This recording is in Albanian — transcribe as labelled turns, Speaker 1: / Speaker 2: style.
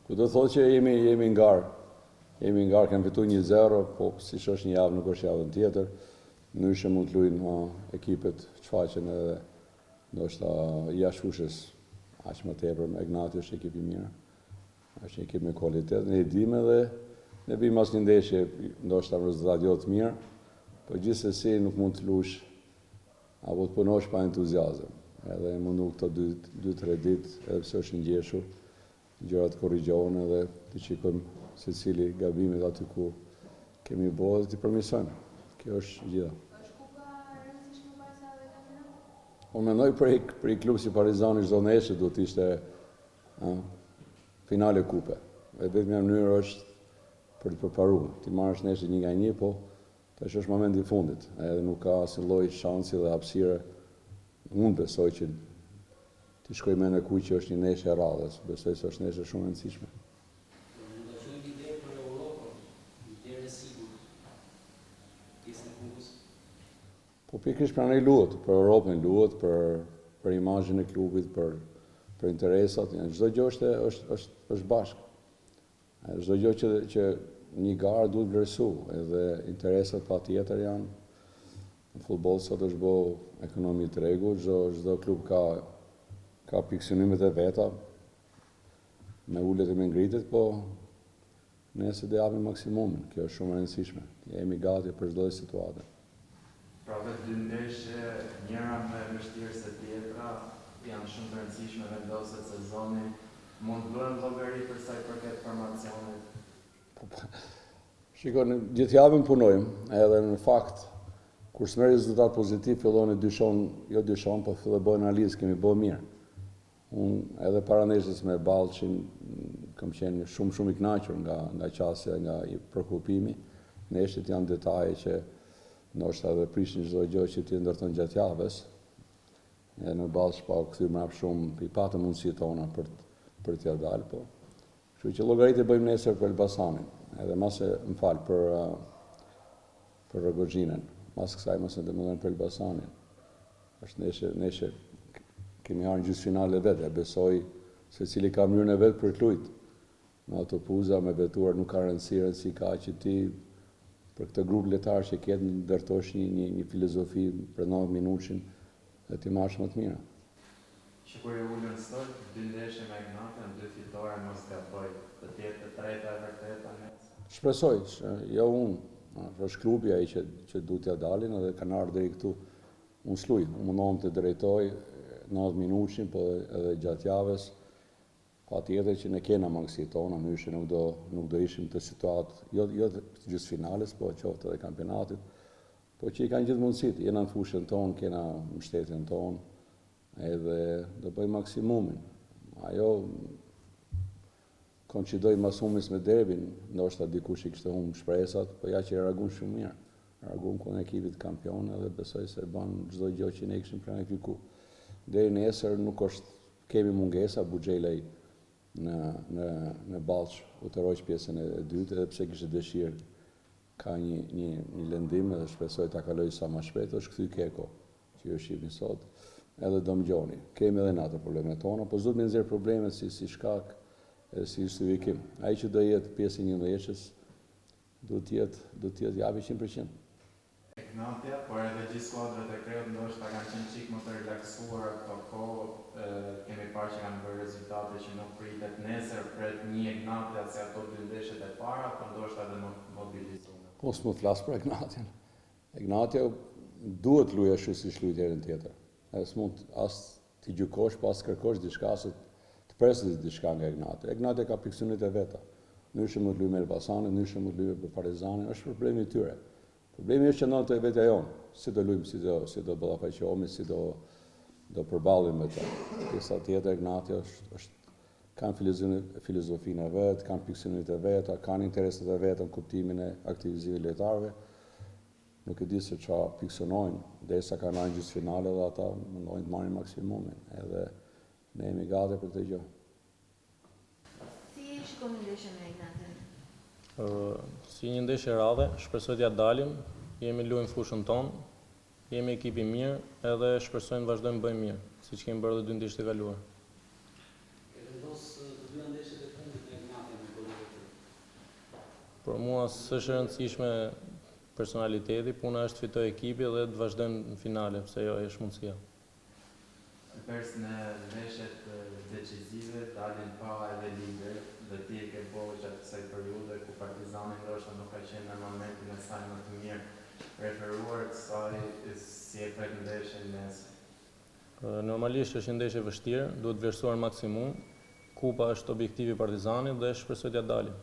Speaker 1: Do të thotë që jemi ngarë. Jemi ngarë, kemi fitu 1-0, po si që është një javë, nuk është javën tjetër. Ndryshe mund të luajnë ekipet që faqen edhe ndoshta jashtë fushës aq më tepër. Egnati është ekip i mirë. Është një ekip me kualitet, ne e dimë dhe ne bëjmë asnjë ndeshje, ndoshta rezultat jo të mirë, por gjithsesi nuk mund të luash apo të punosh pa entuziazëm. Edhe mundu këto 2-3 ditë, edhe pse është ngjeshur, gjërat korrigjohen edhe të shikojmë secili gabimet aty ku kemi bërë dhe të përmirësojmë. Kjo është gjitha.
Speaker 2: Është kupa e rëndësishme Barca dhe kampionat?
Speaker 1: Unë mendoj për i klub si Partizani çdo ndeshje duhet të ishte finale kupe. E vetmja mënyrë është për të përparuar. Ti marrësh ndeshje 1-1, po tash është momenti i fundit. Edhe nuk ka asnjë lloj shansi dhe hapësire. Unë besoj që ti shkoj me në kuq që është një ndeshje e radhës. Besoj se është ndeshje shumë e rëndësishme. Po pikërisht pranoj luhet, për Europën luhet, për imazhin e klubit, për interesat, çdo gjë është bashkë. Çdo gjë që një garë duhet vlerësu, edhe interesat patjetër janë. Në futboll sot është bë ekonomi të rregullt, çdo klub ka pikësynimet e veta, me ullet e me ngritet, po nëse do japim maksimumin, kjo është shumë e rëndësishme. Jemi gati për çdo situatë.
Speaker 3: Pra vetë 2 ndeshje, njëra më e vështirë se tjetra, janë shumë të rëndësishme, vendoset sezoni, mund të bëhen llogari për sa i përket formacionit.
Speaker 1: Shikoni, gjithë javën punojmë, edhe në fakt, kur s'merr rezultat pozitiv, fillon e dyshon, po fillon bëj analizë, kemi bërë mirë. Unë edhe para ndeshjes me Ballçin kam qenë shumë i kënaqur nga qasja, nga përkupimi. Ndeshjet janë detaje që ndoshta edhe prishin çdo gjë që ti ndërton gjatë javës. Edhe në Ballç pa kthyr mrap shumë, i patëm mundësitë tona për t'ia dalë, po. Kështu që llogaritë bëjmë nesër për Elbasanin. Edhe mase më fal për Rogozhinën. Mas kësaj mos e domethënë për Elbasanin. Është ndeshje kemi harë në gjysmëfinale vetë, e besoj secili ka mënyrën e vet për të luajtur. Me autobuza, me vetuar nuk ka rëndësi ka që ti për këtë grup letar që ketë ndërtosh një filozofi për 90 minutin dhe ti marrësh më të mira.
Speaker 3: Që kur e ullën sot, 2 ndeshje me Egnatian, 2 fitore mos gaboj, të tjetë të treta e vërteta mes.
Speaker 1: Shpresoj, jo unë, është klubi ai që duhet t'ia dalin edhe kanë ardhur deri këtu. Unë s'luaj, unë mundohem të drejtoj 90 minutin, po edhe gjatë javës. Patjetër që ne kena mangësitë tona, ndryshe nuk do ishim të situatë, jo të gjysmëfinales, po qoftë edhe kampionatit, po që i kanë gjithë mundësitë, jena në fushën tonë, kena mbështetjen tonë, edhe do bëjmë maksimumin. Ajo koncidoj mas humës me derbin, ndoshta dikush i kishte humbur shpresat, po ja që i reagon shumë mirë. Reagon kundër ekipit kampion edhe besoj se bën çdo gjë që ne kishim planifikuar. Deri nesër nuk kemi mungesa Buxhelaj në Ballç u të rroq pjesën e dytë, edhe pse kishte dëshirë ka një lëndim edhe shpresoj ta kaloj sa më shpejt, është kthy Keko, që ju shihni sot, edhe Domgjoni. Kemi edhe natë problemet tona, po zot më nxjerr problemet si shkak edhe si justifikim. Ai që do jetë pjesë e një ndeshjes, do të jetë japi 100%.
Speaker 3: Ignatia, por edhe gjithë skuadrat e Kreut ndoshta kanë qenë çik më të relaksuar këto kohë, kemi parë që kanë bërë rezultate që nuk pritet nesër, pret një Ignatia si ato 2 ndeshjet e para, por ndoshta edhe më mobilizuar.
Speaker 1: Po s'mu flas për Ignatian. Ignatia duhet luajë ashtu siç luajti herën tjetër. S'mund as ti gjykosh, pas kërkosh diçka se të presësh diçka nga Ignatia. Ignatia ka pikësynet e veta. Ndryshe mund të luajë me Elbasanin, ndryshe mund të luajë me Partizanin, është problemi i tyre. Problemi është që ndonë të vetja jonë, si do lujmë, si do ballafaqohemi, si do përballemi me të. Pjesa tjetër Ignatia kanë filozofinë e vet, kanë pikësynet e veta, kanë interesat e veta në kuptimin e aktivizimit lojtarëve. Nuk e di se çfarë pikësonojnë, derisa kanë ardhur në gjysmëfinale dhe ata mundojnë të marrin maksimumin, edhe ne jemi gati për këtë gjë.
Speaker 2: Si shikoni ndeshjen me Ignatin?
Speaker 4: Si një ndeshje radhe, shpresoj t'ja dalim, jemi luajmë fushën tonë, jemi ekip i mirë edhe shpresojmë të vazhdojmë bëjmë mirë, siç kemi bërë edhe 2 ndeshjet e kaluara.
Speaker 5: Ke vendosur të 2 ndeshjet e fundit me Ignatin.
Speaker 4: Por mua s'është e rëndësishme personaliteti, puna është fitoj ekipi dhe të vazhdojnë në finale, pse jo është mundësia.
Speaker 3: Pers në ndeshjet decisive dalin pa edhe lider dhe ti e ke bo gjatë kësaj periudhe ku Partizani ndoshta nuk ka qenë në momentin e saj më të mirë, referuar kësaj si e pret ndeshjen nesër.
Speaker 4: Normalisht është një ndeshje vështirë, duhet vlerësuar maksimum. Kupa është objektivi i Partizanit dhe shpresoj t'ja dalim.